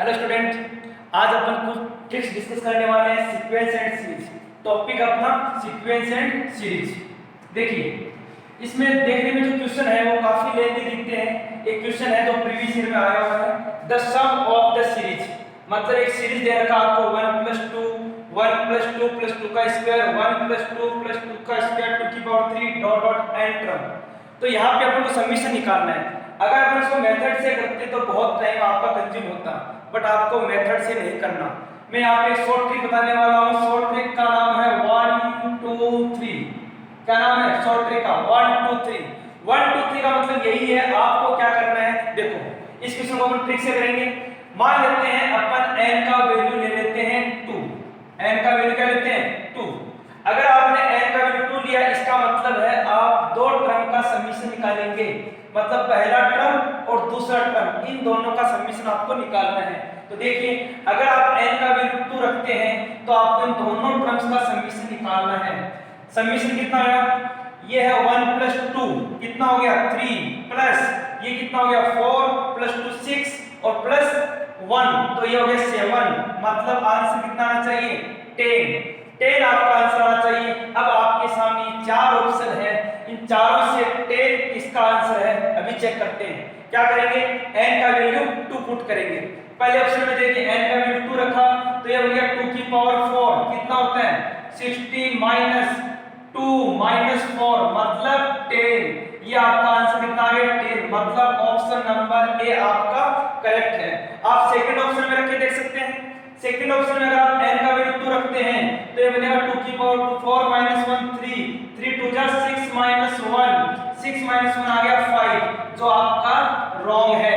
Hello student, आज अपन कुछ tricks discuss करने वाले हैं सीक्वेंस एंड सीरीज। टॉपिक अपना सीक्वेंस एंड सीरीज। देखिए, इसमें देखने में जो क्वेश्चन है वो काफी लेंथी दिखते हैं। एक क्वेश्चन है जो प्रीवियस ईयर में आया हुआ है, the sum of the series. मतलब एक सीरीज दे रखा आपको 1 + 2 1 + 2 + 2 का स्क्वायर 1 + 2 + 2 का स्क्वायर टू की power 3 dot dot n term. तो यहाँ पे अपन को समीशन निकालना है। अगर अपन इसको मेथड से करते तो बहुत टाइम आपका कंज्यूम होता, बट आपको मेथड से नहीं करना। मैं यहाँ पे शॉर्ट ट्रिक बताने वाला हूँ। शॉर्ट ट्रिक का नाम है 1 2 3। क्या नाम है शॉर्ट ट्रिक का? 1 2 3। 1 2 3 का मतलब यही है। आपको क्या करना है, देखो इस क्वेश्चन को अपन ट्रिक से करेंगे। मान लेते हैं अपन n का वैल्यू ले लेते हैं 2। n का वैल्यू क्या लेते हैं 2। अगर आपने n का वैल्यू 2 लिया, इसका मतलब है आप दो टर्म का समीशन निकालेंगे। मतलब पहला टर्म और दूसरा टर्म, इन दोनों का समीशन आपको निकालना है। तो देखिए, अगर आप n का वैल्यू 2 रखते हैं तो आपको इन दोनों टर्म्स का समीशन निकालना है। समीशन कितना आया? ये है 1 + 2 कितना हो गया 3 प्लस ये कितना हो गया 4 + 2 6 और प्लस 1 तो ये हो गया 7। मतलब आंसर कितना आना चाहिए 10 आपका आंसर आना चाहिए। अब आपके सामने चार ऑप्शन है, इन चारों से 10 किसका आंसर है अभी चेक करते हैं। क्या करेंगे, n का वैल्यू 2 पुट करेंगे। पहले ऑप्शन में देखिए n का वैल्यू 2 रखा तो ये हो गया 2 की पावर 4 कितना होता है 16 - 2 - 4 मतलब 10। ये आपका आंसर कितना आ गया 10। मतलब ऑप्शन नंबर ए आपका करेक्ट है। आप सेकंड ऑप्शन में रख के देख सकते हैं। सेकंड ऑप्शन में अगर आप n का वैल्यू 2 रखते हैं तो ये बनेगा 2 की पावर 4 - 1 3 3 2 जा 6 - 1 6 - 1 आ गया 5 जो आपका रॉन्ग है।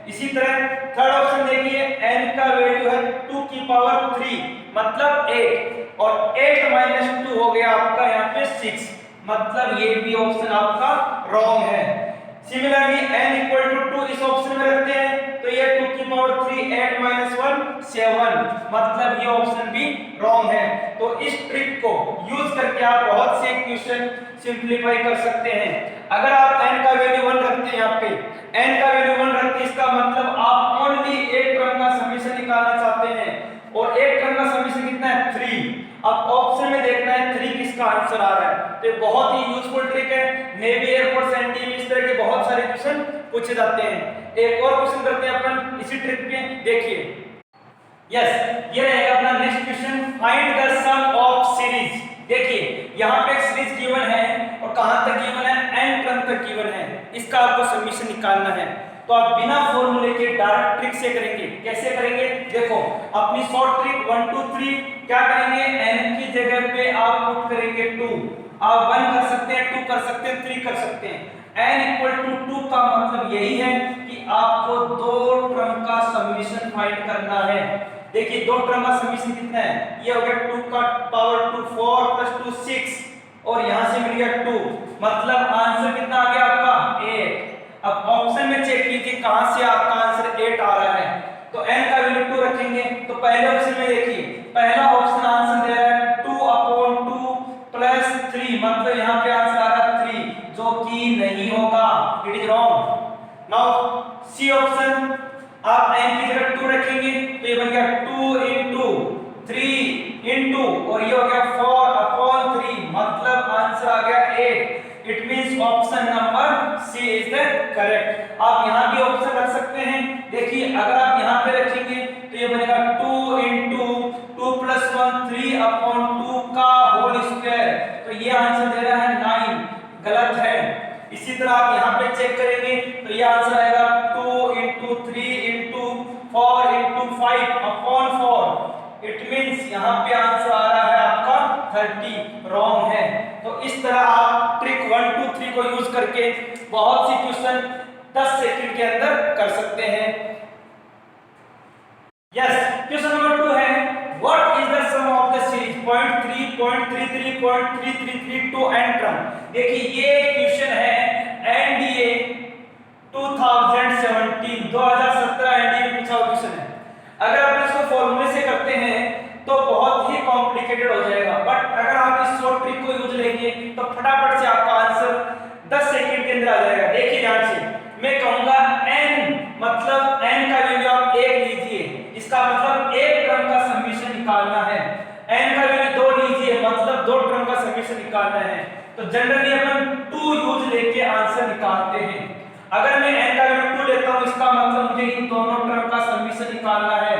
इसी तरह थर्ड ऑप्शन देखिए, n का वैल्यू है 2 की पावर 3 मतलब 8 और 8 - 2 हो गया आपका यहाँ पे 6 मतलब ये भी ऑप्शन आपका रॉन्ग है। सिमिलरली n = 2 इस ऑप्शन में रखते हैं तो ये 2 की पावर 3 8 - 1 7 मतलब ये ऑप्शन भी रॉन्ग है। तो इस ट्रिक को यूज करके आप बहुत से क्वेश्चन सिंपलीफाई कर सकते हैं। अगर आप n का वैल्यू 1 रखते हैं, यहाँ पे n का वैल्यू 1 रखते हैं, इसका मतलब आप ओनली एक टर्म का समीशन निकालना चाहते हैं और एक टर्म का समीशन कितना है 3। अब ऑप्शन में देखना है 3 किसका आंसर आ रहा है। तो बहुत ही यूजफुल ट्रिक है। नेवी, एयरफोर्स, एनडी में इस तरह के बहुत सारे क्वेश्चन पूछे जाते हैं। एक और क्वेश्चन करते हैं अपन इसी ट्रिक पे। देखिए यस, ये रहेगा अपना next question, find the sum of series. देखिए यहाँ पे एक सीरीज गिवन है और कहां तक गिवन है n टर्म तक गिवन है। इसका आपको समीशन निकालना है। तो आप बिना फॉर्मूले के डायरेक्ट ट्रिक से करेंगे। कैसे करेंगे, देखो अपनी शॉर्ट ट्रिक 1 2 3 क्या करेंगे, n की जगह पे आप पुट करेंगे 2। आप 1 कर सकते हैं, 2 कर सकते हैं, 3 कर सकते हैं। n = 2 का मतलब यही है कि आपको दो टर्म का समीशन फाइंड करना है। देखिए दो टर्म का समीशन कितना है, ये हो गया 2 का पावर 2 4 + 2 6 और यहां से मिल गया 2 मतलब आंसर कितना आ गया आपका 8। अब ऑप्शन में चेक कीजिए कहां से आपका आंसर 8 आ रहा है। तो n का वैल्यू 2 रखेंगे तो पहले ऑप्शन में देखिए पहला ऑप्शन आंसर दे रहा है 2/2 + 3 मतलब यहां पे आंसर आ रहा है 3 जो कि नहीं होगा, it is wrong. Now C option, आप n की जगह 2 रखेंगे तो ये बन गया 2 * 3 * और ये हो गया 4/3 मतलब आंसर आ गया 8। It means option number C is the correct. आप यहां भी ऑप्शन रख सकते हैं। देखिए अगर आप यहां पे रखेंगे तो ये बनेगा 2 * 2 + 1 3/2 का होल स्क्वायर तो ये आंसर दे रहा है 9, गलत है। इसी तरह आप यहां पे चेक करेंगे तो ये आंसर आएगा 2 * 3 * 4 * 5/4। इट मींस यहां पे आंसर आ रहा है आपका 30, रॉन्ग है। तो इस तरह आप ट्रिक 1 2 3 को यूज करके बहुत सी क्वेश्चन 10 सेकंड के अंदर कर सकते हैं। यस, क्वेश्चन नंबर 2 है what is the sum of the series 0.3 0.33 0.333 to n term. देखिए ये क्वेश्चन है एनडीए 2017 एनडीए में पूछा हुआ क्वेश्चन है। अगर आप इसको फॉर्मूले से करते हैं तो बहुत ही कॉम्प्लिकेटेड हो जाएगा, बट अगर आप इस शॉर्ट ट्रिक को यूज लेंगे तो फटाफट से आपका आंसर 10 सेकंड के अंदर आ जाएगा। देखिए ध्यान से, मैं कहूंगा n मतलब n का वैल्यू आप 1 लीजिए, जनरली अपन 2 यूज लेके आंसर निकालते हैं। अगर मैं n का वैल्यू 2 लेता हूं, इसका मतलब मुझे इन दोनों टर्म का समीशन निकालना है।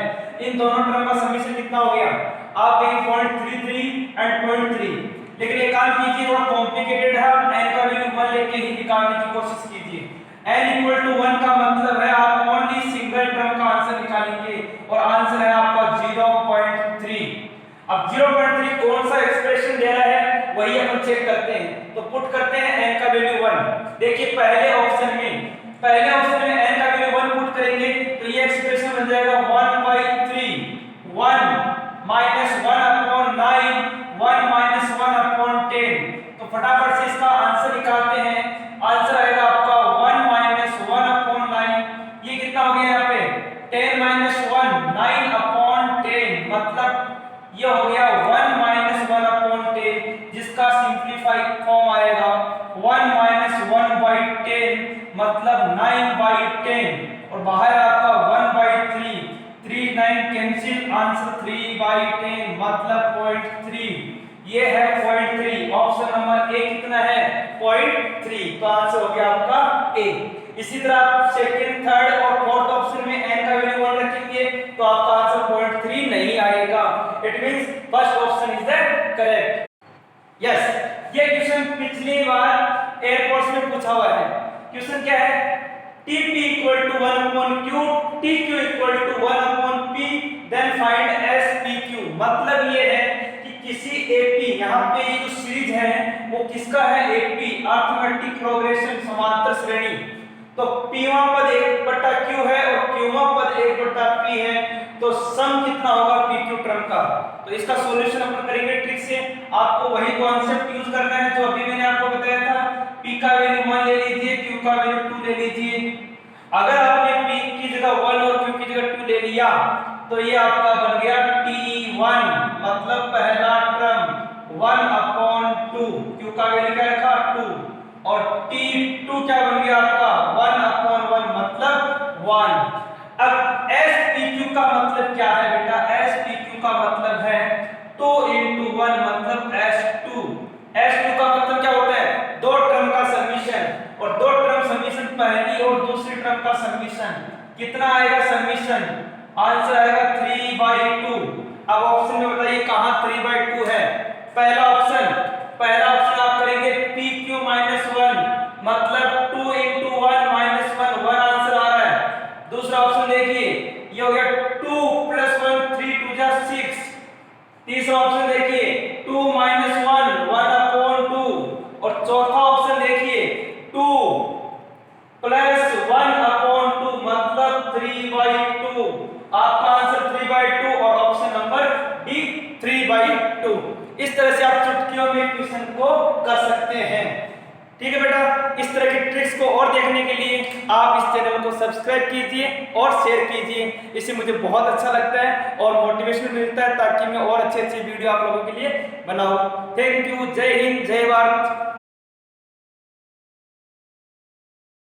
इन दोनों टर्म का समीशन कितना हो गया? आप देखें 0.33 एंड 0.3। लेकिन एक काम कीजिए, थोड़ा कॉम्प्लिकेटेड है, आप n का वैल्यू 1 लेके ही निकालने की कोशिश कीजिए। n इक्वल टू 1 का मतलब है आप ओनली सिंगल टर्म का आंसर निकालेंगे और आंसर है आपका 0.3। अब 0.3 कौन सा एक्सप्रेशन दे रहा है वही अपन चेक करते हैं। तो पुट करते हैं n का वैल्यू 1। देखिए पहले ऑप्शन में n का वैल्यू 1 पुट करेंगे तो ये एक्सप्रेशन बन जाएगा 1/3, 1 माइनस 1 अपॉन 9, 1 माइनस 1 अपॉन 10। तो फटाफट से इसका आंसर निकालते हैं। आंसर आएगा आपका 1 माइनस 1 अपॉन 9। ये कितना हो गया यहाँ पे? 10 माइनस 1 9 अपॉन 10, मतलब ये हो गया 1 माइनस 1 अपॉन 10, जिसका सिंपलीफाई फॉर्म आएगा 1 माइनस 1/10, मतलब 9/10, और बाहर आपका 1/3, 3 9 कैंसिल, आंसर 3/10 मतलब 0.3। ये है 0.3। ऑप्शन नंबर ए कितना है? 0.3। तो आंसर हो गया आपका ए। इसी तरह आप सेकंड, थर्ड और फोर्थ ऑप्शन में n का वैल्यू 1 रखेंगे तो आपका आंसर 0.3 नहीं आएगा। It means first option is the correct. Yes, ये क्वेश्चन पिछली बार एयरपोर्ट्स में पूछा हुआ है। क्वेश्चन क्या है? Tp equal to 1 upon Q, TQ equal to 1 upon P, then find SPQ। मतलब ये है कि किसी AP, यहाँ पे ये जो सीरीज है वो किसका है? AP, अरिथमेटिक प्रोग्रेशन, समांतर श्रेणी। तो P1 पद 1/Q है और Q1 पद 1/P है, तो सम कितना होगा PQ टर्म का? तो इसका सॉल्यूशन अपन करेंगे ट्रिक से। आपको वही कॉन्सेप्ट यूज करना है जो अभी मैंने आपको बताया था। P का वैल्यू 1 ले लीजिए, Q का वैल्यू 2 ले लीजिए। अगर आपने P की जगह 1 और Q की जगह 2 ले लिया तो ये आपका बन गया T1, मतलब पहला टर्म 1/2। Q का वैल्यू क्या रखा? 2। और T2 क्या बन गया आपका? 1/1, मतलब 1। अब SPQ का मतलब क्या है बेटा? SPQ का मतलब है 2 × 1 मतलब S2। S2 का मतलब क्या होता है? दो टर्म का समीशन, और दो टर्म समीशन पहली और दूसरी टर्म का समीशन। कितना आएगा समीशन? आंसर आएगा 3/2। अब ऑप्शन में बताइए कहां 3/2 है? पहला ऑप्शन आप करेंगे PQ - 1, मतलब 2 × 1 - 1, 1 आंसर आ रहा है। दूसरा ऑप्शन देखिए, ये हो गया 2 + 1 3 2 जा 6। तीसरा ऑप्शन देखिए 2 - 1 1/2, और चौथा ऑप्शन देखिए 2 + 1/2 मतलब 3/2। आपका आंसर 3/2 और ऑप्शन नंबर डी 3/2। इस तरह से आप चुटकियों में क्वेश्चन को कर सकते हैं। ठीक है बेटा, इस तरह की ट्रिक्स को और देखने के लिए आप इस चैनल को सब्सक्राइब कीजिए और शेयर कीजिए। इससे मुझे बहुत अच्छा लगता है और मोटिवेशन मिलता है ताकि मैं और अच्छी वीडियो आप लोगों के लिए बनाऊं। Thank you. जय हिंद, जय भारत।